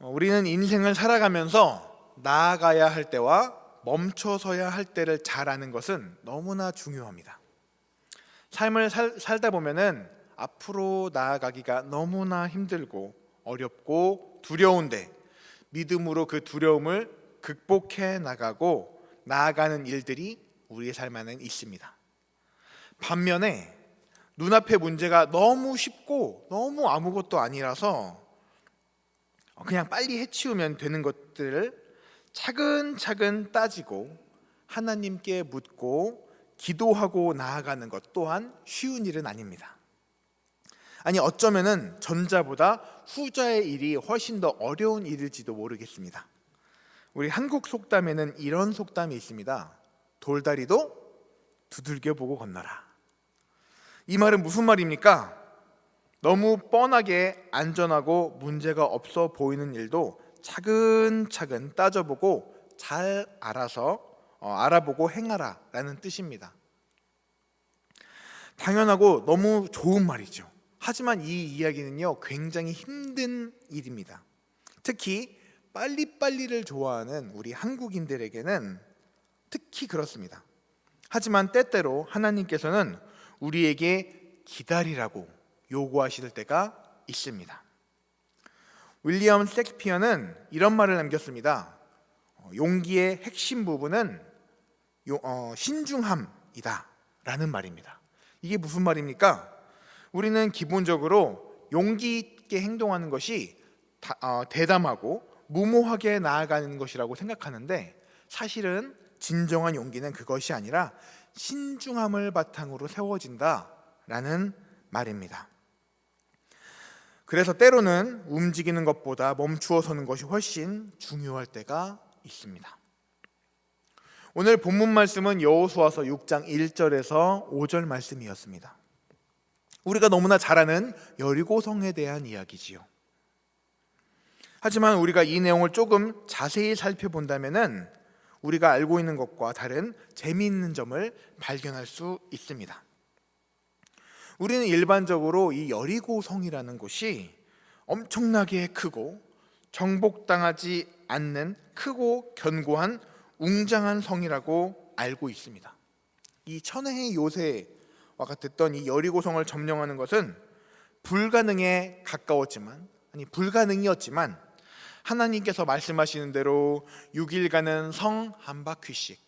우리는 인생을 살아가면서 나아가야 할 때와 멈춰서야 할 때를 잘 아는 것은 너무나 중요합니다. 삶을 살다 보면은 앞으로 나아가기가 너무나 힘들고 어렵고 두려운데 믿음으로 그 두려움을 극복해 나가고 나아가는 일들이 우리의 삶 안에 있습니다. 반면에 눈앞의 문제가 너무 쉽고 너무 아무것도 아니라서 그냥 빨리 해치우면 되는 것들을 차근차근 따지고 하나님께 묻고 기도하고 나아가는 것 또한 쉬운 일은 아닙니다. 아니, 어쩌면은 전자보다 후자의 일이 훨씬 더 어려운 일일지도 모르겠습니다. 우리 한국 속담에는 이런 속담이 있습니다. 돌다리도 두들겨 보고 건너라. 이 말은 무슨 말입니까? 너무 뻔하게 안전하고 문제가 없어 보이는 일도 차근차근 따져보고 잘 알아보고 행하라 라는 뜻입니다. 당연하고 너무 좋은 말이죠. 하지만 이 이야기는요, 굉장히 힘든 일입니다. 특히 빨리빨리를 좋아하는 우리 한국인들에게는 특히 그렇습니다. 하지만 때때로 하나님께서는 우리에게 기다리라고 요구하실 때가 있습니다. 윌리엄 셰익스피어는 이런 말을 남겼습니다. 용기의 핵심 부분은 신중함이다 라는 말입니다. 이게 무슨 말입니까? 우리는 기본적으로 용기 있게 행동하는 것이 대담하고 무모하게 나아가는 것이라고 생각하는데, 사실은 진정한 용기는 그것이 아니라 신중함을 바탕으로 세워진다라는 말입니다. 그래서 때로는 움직이는 것보다 멈추어 서는 것이 훨씬 중요할 때가 있습니다. 오늘 본문 말씀은 여호수아서 6장 1절에서 5절 말씀이었습니다. 우리가 너무나 잘 아는 여리고성에 대한 이야기지요. 하지만 우리가 이 내용을 조금 자세히 살펴본다면은 우리가 알고 있는 것과 다른 재미있는 점을 발견할 수 있습니다. 우리는 일반적으로 이 여리고성이라는 곳이 엄청나게 크고 정복당하지 않는 크고 견고한 웅장한 성이라고 알고 있습니다. 이 천혜의 요새와 같았던 이 여리고성을 점령하는 것은 불가능이었지만 하나님께서 말씀하시는 대로 6일간은 성 한 바퀴씩,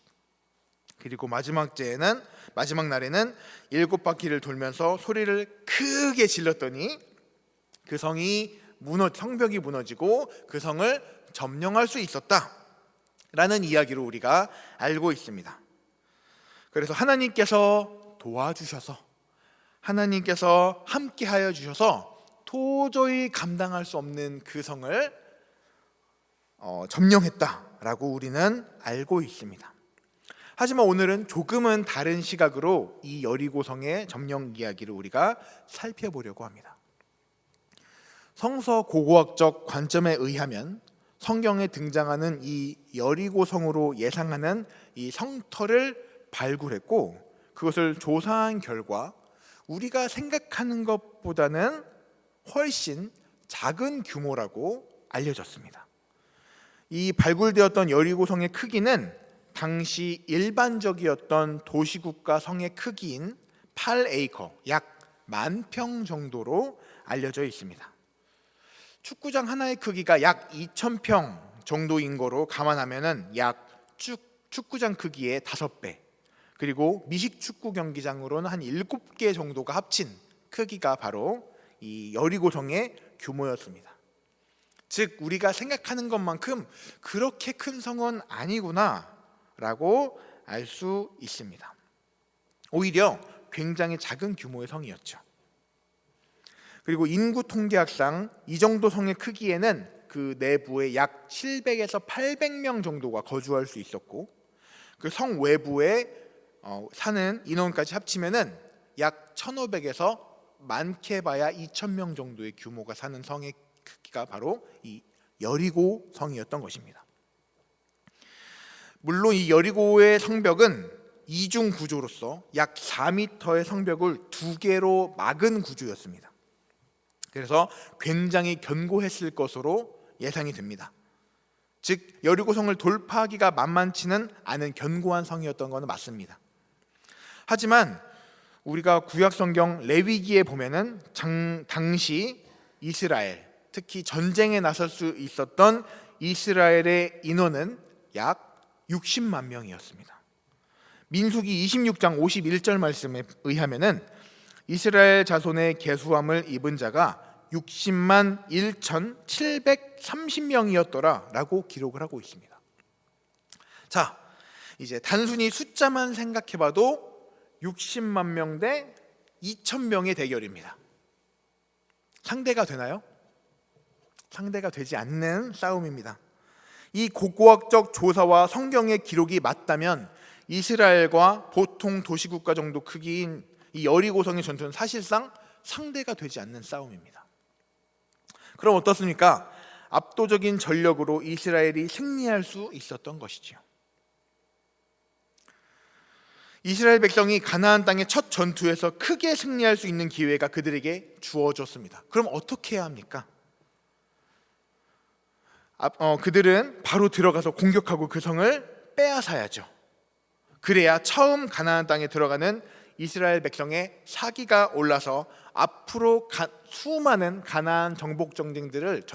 그리고 마지막 날에는 7바퀴를 돌면서 소리를 크게 질렀더니 그 성벽이 무너지고 그 성을 점령할 수 있었다라는 이야기로 우리가 알고 있습니다. 그래서 하나님께서 도와주셔서, 하나님께서 함께하여 주셔서 도저히 감당할 수 없는 그 성을 점령했다라고 우리는 알고 있습니다. 하지만 오늘은 조금은 다른 시각으로 이 여리고성의 점령 이야기를 우리가 살펴보려고 합니다. 성서 고고학적 관점에 의하면 성경에 등장하는 이 여리고성으로 예상하는 이 성터를 발굴했고, 그것을 조사한 결과 우리가 생각하는 것보다는 훨씬 작은 규모라고 알려졌습니다. 이 발굴되었던 여리고성의 크기는 당시 일반적이었던 도시국가 성의 크기인 8에이커, 약 10,000평 정도로 알려져 있습니다. 축구장 하나의 크기가 약 2,000평 정도인 거로 감안하면은 약 축구장 크기의 5배, 그리고 미식 축구 경기장으로는 한 7개 정도가 합친 크기가 바로 이 여리고성의 규모였습니다. 즉, 우리가 생각하는 것만큼 그렇게 큰 성은 아니구나 라고 알 수 있습니다. 오히려 굉장히 작은 규모의 성이었죠. 그리고 인구 통계학상 이 정도 성의 크기에는 그 내부에 약 700에서 800명 정도가 거주할 수 있었고, 그 성 외부에 사는 인원까지 합치면은 약 1,500에서 많게 봐야 2,000명 정도의 규모가 사는 성의 크기가 바로 이 여리고 성이었던 것입니다. 물론 이 여리고의 성벽은 이중 구조로서 약 4m의 성벽을 2개로 막은 구조였습니다. 그래서 굉장히 견고했을 것으로 예상이 됩니다. 즉 여리고성을 돌파하기가 만만치는 않은 견고한 성이었던 것은 맞습니다. 하지만 우리가 구약성경 레위기에 보면은 당시 이스라엘, 특히 전쟁에 나설 수 있었던 이스라엘의 인원은 약 60만 명이었습니다. 민수기 26장 51절 말씀에 의하면은 이스라엘 자손의 계수함을 입은 자가 60만 1,730명이었더라 라고 기록을 하고 있습니다. 자, 이제 단순히 숫자만 생각해봐도 60만 명 대 2,000명의 대결입니다. 상대가 되나요? 상대가 되지 않는 싸움입니다. 이 고고학적 조사와 성경의 기록이 맞다면 이스라엘과 보통 도시국가 정도 크기인 이 여리고성의 전투는 사실상 상대가 되지 않는 싸움입니다. 그럼 어떻습니까? 압도적인 전력으로 이스라엘이 승리할 수 있었던 것이지요. 이스라엘 백성이 가나안 땅의 첫 전투에서 크게 승리할 수 있는 기회가 그들에게 주어졌습니다. 그럼 어떻게 해야 합니까? 그들은 바로 들어가서 공격하고 그 성을 빼앗아야죠. 그래야 처음 가나안 땅에 들어가는 이스라엘 백성의 사기가 올라서 앞으로 수많은 가나안 정복 전쟁들을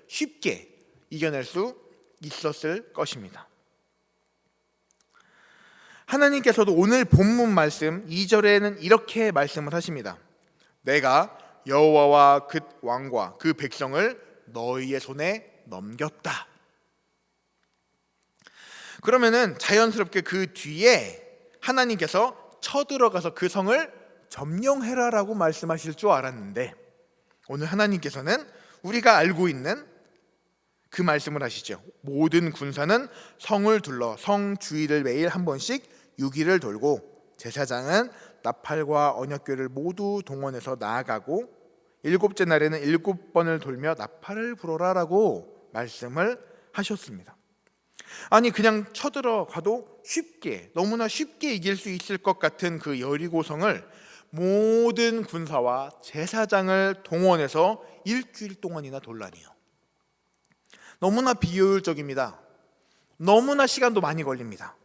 쉽게 이겨낼 수 있었을 것입니다. 하나님께서도 오늘 본문 말씀 2절에는 이렇게 말씀을 하십니다. 내가 여호와와 그 왕과 그 백성을 너희의 손에 넘겼다. 그러면은 자연스럽게 그 뒤에 하나님께서 쳐들어가서 그 성을 점령해라라고 말씀하실 줄 알았는데 오늘 하나님께서는 우리가 알고 있는 그 말씀을 하시죠. 모든 군사는 성을 둘러 성 주위를 매일 한 번씩 6일을 돌고 제사장은 나팔과 언약궤를 모두 동원해서 나아가고 7째 날에는 7번을 돌며 나팔을 불어라라고 말씀을 하셨습니다. 아니 그냥 쳐들어가도 쉽게 너무나 쉽게 이길 수 있을 것 같은 그 여리고성을 모든 군사와 제사장을 동원해서 일주일 동안이나 돌라니요. 너무나 비효율적입니다. 너무나 시간도 많이 걸립니다.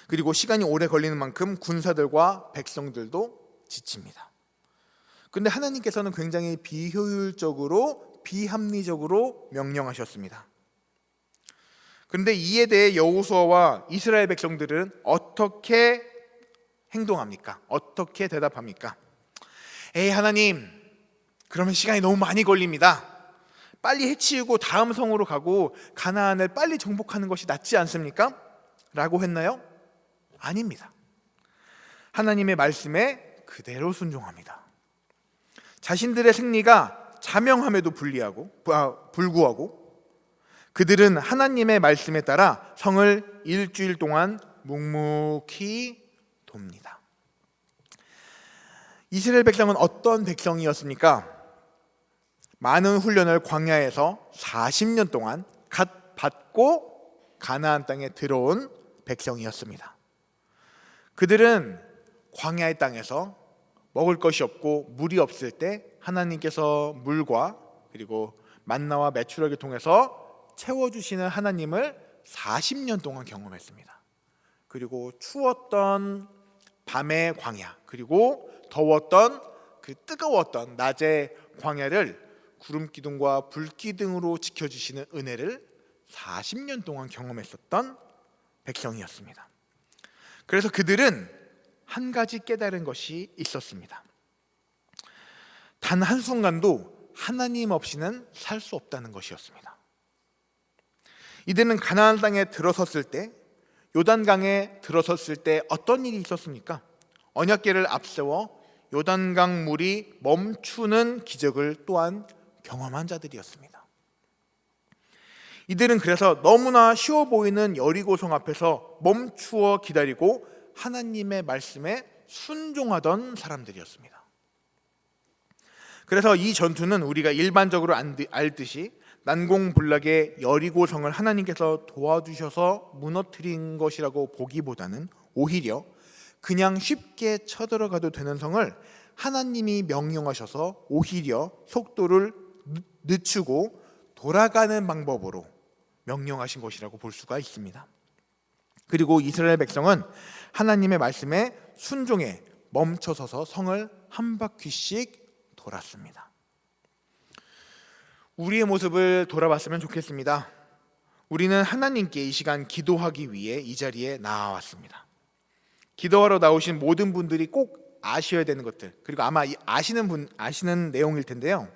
그리고 시간이 오래 걸리는 만큼 군사들과 백성들도 지칩니다. 근데 하나님께서는 굉장히 비효율적으로 비합리적으로 명령하셨습니다. 그런데 이에 대해 여호수아와 이스라엘 백성들은 어떻게 행동합니까? 어떻게 대답합니까? 에이 하나님, 그러면 시간이 너무 많이 걸립니다. 빨리 해치우고 다음 성으로 가고 가나안을 빨리 정복하는 것이 낫지 않습니까? 라고 했나요? 아닙니다. 하나님의 말씀에 그대로 순종합니다. 자신들의 승리가 자명함에도 불구하고 그들은 하나님의 말씀에 따라 성을 일주일 동안 묵묵히 돕니다. 이스라엘 백성은 어떤 백성이었습니까? 많은 훈련을 광야에서 40년 동안 갓 받고 가나안 땅에 들어온 백성이었습니다. 그들은 광야의 땅에서 먹을 것이 없고 물이 없을 때 하나님께서 물과 그리고 만나와 메추라기를 통해서 채워주시는 하나님을 40년 동안 경험했습니다. 그리고 추웠던 밤의 광야, 그리고 더웠던 그 뜨거웠던 낮의 광야를 구름기둥과 불기둥으로 지켜주시는 은혜를 40년 동안 경험했었던 백성이었습니다. 그래서 그들은 한 가지 깨달은 것이 있었습니다. 단 한순간도 하나님 없이는 살 수 없다는 것이었습니다. 이들은 가나안 땅에 들어섰을 때, 요단강에 들어섰을 때 어떤 일이 있었습니까? 언약궤를 앞세워 요단강 물이 멈추는 기적을 또한 경험한 자들이었습니다. 이들은 그래서 너무나 쉬워 보이는 여리고성 앞에서 멈추어 기다리고 하나님의 말씀에 순종하던 사람들이었습니다. 그래서 이 전투는 우리가 일반적으로 알듯이 난공불락의 여리고성을 하나님께서 도와주셔서 무너뜨린 것이라고 보기보다는 오히려 그냥 쉽게 쳐들어가도 되는 성을 하나님이 명령하셔서 오히려 속도를 늦추고 돌아가는 방법으로 명령하신 것이라고 볼 수가 있습니다. 그리고 이스라엘 백성은 하나님의 말씀에 순종해 멈춰서서 성을 한 바퀴씩 돌았습니다. 우리의 모습을 돌아봤으면 좋겠습니다. 우리는 하나님께 이 시간 기도하기 위해 이 자리에 나와왔습니다. 기도하러 나오신 모든 분들이 꼭 아셔야 되는 것들, 그리고 아마 아시는 내용일 텐데요.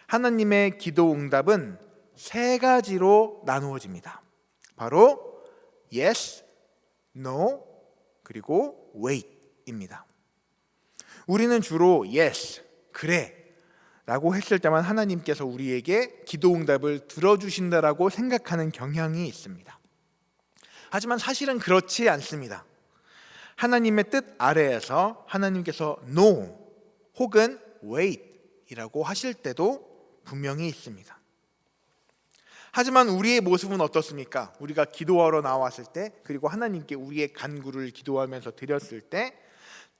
하나님의 기도 응답은 세 가지로 나누어집니다. 바로 yes, no, 그리고 wait입니다. 우리는 주로 yes, 그래 라고 했을 때만 하나님께서 우리에게 기도 응답을 들어주신다라고 생각하는 경향이 있습니다. 하지만 사실은 그렇지 않습니다. 하나님의 뜻 아래에서 하나님께서 no 혹은 wait 이라고 하실 때도 분명히 있습니다. 하지만 우리의 모습은 어떻습니까? 우리가 기도하러 나왔을 때, 그리고 하나님께 우리의 간구를 기도하면서 드렸을 때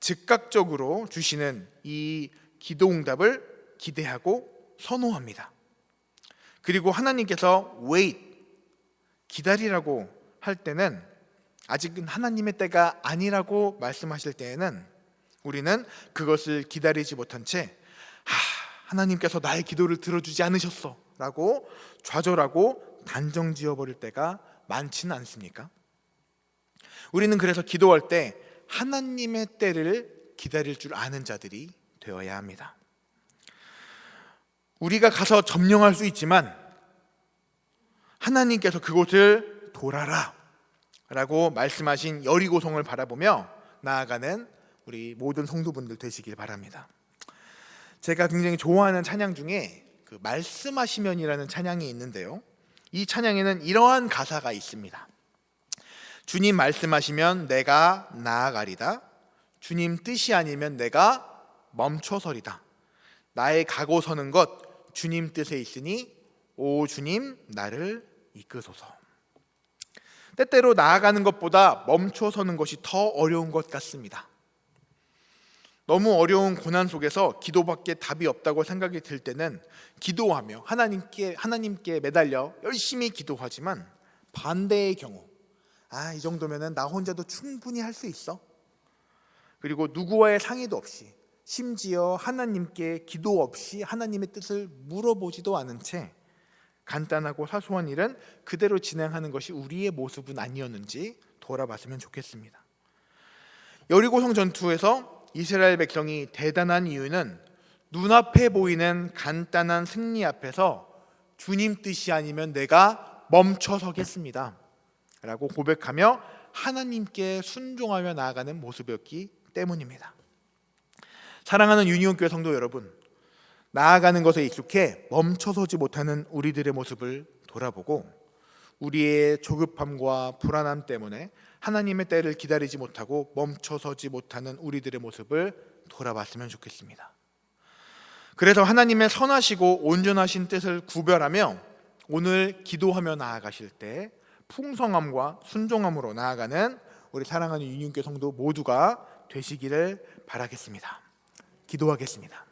즉각적으로 주시는 이 기도 응답을 기대하고 선호합니다. 그리고 하나님께서 wait, 기다리라고 할 때는 아직은 하나님의 때가 아니라고 말씀하실 때에는 우리는 그것을 기다리지 못한 채 하나님께서 나의 기도를 들어주지 않으셨어 라고 좌절하고 단정지어버릴 때가 많지는 않습니까? 우리는 그래서 기도할 때 하나님의 때를 기다릴 줄 아는 자들이 되어야 합니다. 우리가 가서 점령할 수 있지만 하나님께서 그곳을 돌아라 라고 말씀하신 여리고성을 바라보며 나아가는 우리 모든 성도분들 되시길 바랍니다. 제가 굉장히 좋아하는 찬양 중에 그 말씀하시면이라는 찬양이 있는데요, 이 찬양에는 이러한 가사가 있습니다. 주님 말씀하시면 내가 나아가리다. 주님 뜻이 아니면 내가 멈춰서리다. 나의 가고 서는 것 주님 뜻에 있으니 오 주님 나를 이끄소서. 때때로 나아가는 것보다 멈춰서는 것이 더 어려운 것 같습니다. 너무 어려운 고난 속에서 기도밖에 답이 없다고 생각이 들 때는 기도하며 하나님께 매달려 열심히 기도하지만 반대의 경우, 이 정도면은 나 혼자도 충분히 할 수 있어. 그리고 누구와의 상의도 없이, 심지어 하나님께 기도 없이 하나님의 뜻을 물어보지도 않은 채 간단하고 사소한 일은 그대로 진행하는 것이 우리의 모습은 아니었는지 돌아봤으면 좋겠습니다. 여리고성 전투에서 이스라엘 백성이 대단한 이유는 눈앞에 보이는 간단한 승리 앞에서 주님 뜻이 아니면 내가 멈춰서겠습니다 라고 고백하며 하나님께 순종하며 나아가는 모습이었기 때문입니다. 사랑하는 유니온교회 성도 여러분, 나아가는 것에 익숙해 멈춰서지 못하는 우리들의 모습을 돌아보고 우리의 조급함과 불안함 때문에 하나님의 때를 기다리지 못하고 멈춰서지 못하는 우리들의 모습을 돌아봤으면 좋겠습니다. 그래서 하나님의 선하시고 온전하신 뜻을 구별하며 오늘 기도하며 나아가실 때 풍성함과 순종함으로 나아가는 우리 사랑하는 유니온교회 성도 모두가 되시기를 바라겠습니다. 기도하겠습니다.